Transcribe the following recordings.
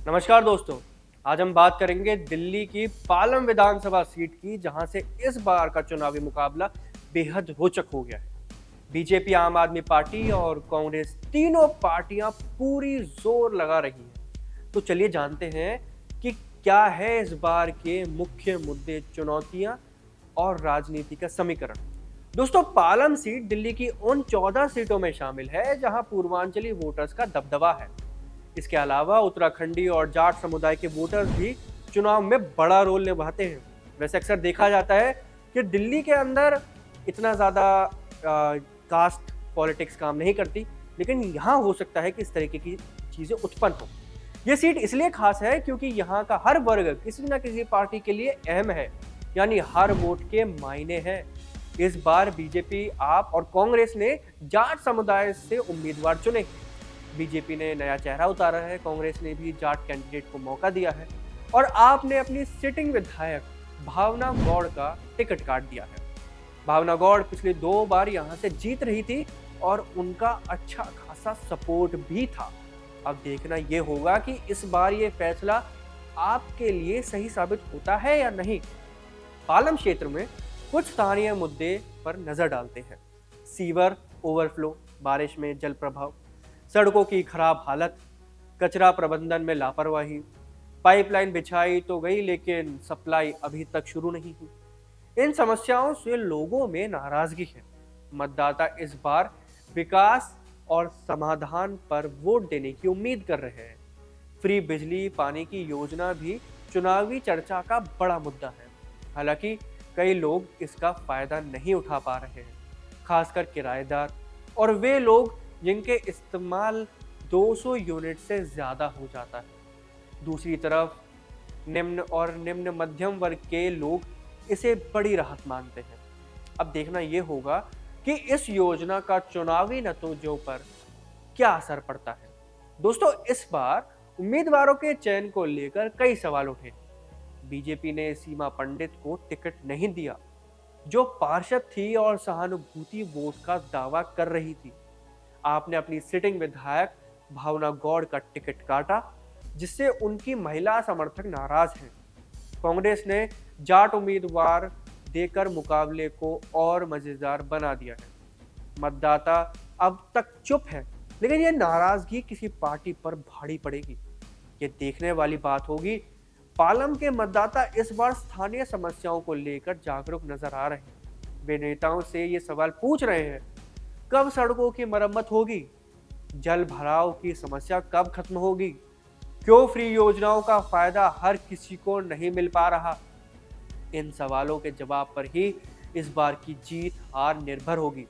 नमस्कार दोस्तों। आज हम बात करेंगे दिल्ली की पालम विधानसभा सीट की, जहां से इस बार का चुनावी मुकाबला बेहद रोचक हो गया है। बीजेपी, आम आदमी पार्टी और कांग्रेस तीनों पार्टियां पूरी जोर लगा रही हैं। तो चलिए जानते हैं कि क्या है इस बार के मुख्य मुद्दे, चुनौतियां और राजनीति का समीकरण। दोस्तों, पालम सीट दिल्ली की उन 14 सीटों में शामिल है जहां पूर्वांचली वोटर्स का दबदबा है। इसके अलावा उत्तराखंडी और जाट समुदाय के वोटर्स भी चुनाव में बड़ा रोल निभाते हैं। वैसे अक्सर देखा जाता है कि दिल्ली के अंदर इतना ज़्यादा कास्ट पॉलिटिक्स काम नहीं करती, लेकिन यहाँ हो सकता है कि इस तरीके की चीज़ें उत्पन्न हो। ये सीट इसलिए खास है क्योंकि यहाँ का हर वर्ग किसी न किसी पार्टी के लिए अहम है, यानी हर वोट के मायने हैं। इस बार बीजेपी, आप और कांग्रेस ने जाट समुदाय से उम्मीदवार चुने। बीजेपी ने नया चेहरा उतारा है, कांग्रेस ने भी जाट कैंडिडेट को मौका दिया है और आपने अपनी सिटिंग विधायक भावना गौड़ का टिकट काट दिया है। भावना गौड़ पिछले 2 बार यहां से जीत रही थी और उनका अच्छा खासा सपोर्ट भी था। अब देखना यह होगा कि इस बार ये फैसला आपके लिए सही साबित होता है या नहीं। पालम क्षेत्र में कुछ स्थानीय मुद्दे पर नजर डालते हैं। सीवर ओवरफ्लो, बारिश में जल प्रभाव, सड़कों की खराब हालत, कचरा प्रबंधन में लापरवाही, पाइपलाइन बिछाई तो गई लेकिन सप्लाई अभी तक शुरू नहीं हुई। इन समस्याओं से लोगों में नाराजगी है। मतदाता इस बार विकास और समाधान पर वोट देने की उम्मीद कर रहे हैं। फ्री बिजली पानी की योजना भी चुनावी चर्चा का बड़ा मुद्दा है। हालांकि कई लोग इसका फायदा नहीं उठा पा रहे हैं, खासकर किराएदार और वे लोग जिनके इस्तेमाल 200 यूनिट से ज़्यादा हो जाता है। दूसरी तरफ निम्न और निम्न मध्यम वर्ग के लोग इसे बड़ी राहत मानते हैं। अब देखना यह होगा कि इस योजना का चुनावी नतीजों पर क्या असर पड़ता है। दोस्तों, इस बार उम्मीदवारों के चयन को लेकर कई सवाल उठे। बीजेपी ने सीमा पंडित को टिकट नहीं दिया, जो पार्षद थी और सहानुभूति वोट का दावा कर रही थी। आपने अपनी सिटिंग विधायक भावना गौड़ का टिकट काटा, जिससे उनकी महिला समर्थक नाराज हैं। कांग्रेस ने जाट उम्मीदवार देकर मुकाबले को और मजेदार बना दिया है। मतदाता अब तक चुप है, लेकिन यह नाराजगी किसी पार्टी पर भारी पड़ेगी, ये देखने वाली बात होगी। पालम के मतदाता इस बार स्थानीय समस्याओं को लेकर जागरूक नजर आ रहे हैं। वे नेताओं से ये सवाल पूछ रहे हैं, कब सड़कों की मरम्मत होगी, जल भराव की समस्या कब खत्म होगी, क्यों फ्री योजनाओं का फायदा हर किसी को नहीं मिल पा रहा। इन सवालों के जवाब पर ही इस बार की जीत हार निर्भर होगी।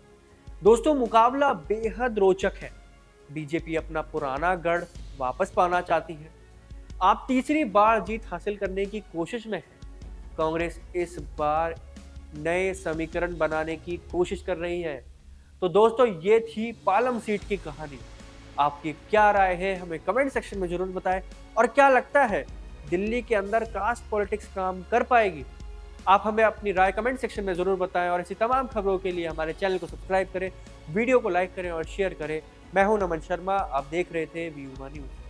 दोस्तों, मुकाबला बेहद रोचक है। बीजेपी अपना पुराना गढ़ वापस पाना चाहती है। आप तीसरी बार जीत हासिल करने की कोशिश में है। कांग्रेस इस बार नए समीकरण बनाने की कोशिश कर रही है। तो दोस्तों, ये थी पालम सीट की कहानी। आपकी क्या राय है, हमें कमेंट सेक्शन में जरूर बताएं। और क्या लगता है, दिल्ली के अंदर कास्ट पॉलिटिक्स काम कर पाएगी? आप हमें अपनी राय कमेंट सेक्शन में जरूर बताएं और ऐसी तमाम खबरों के लिए हमारे चैनल को सब्सक्राइब करें, वीडियो को लाइक करें और शेयर करें। मैं हूं नमन शर्मा, आप देख रहे थे वी न्यूज़।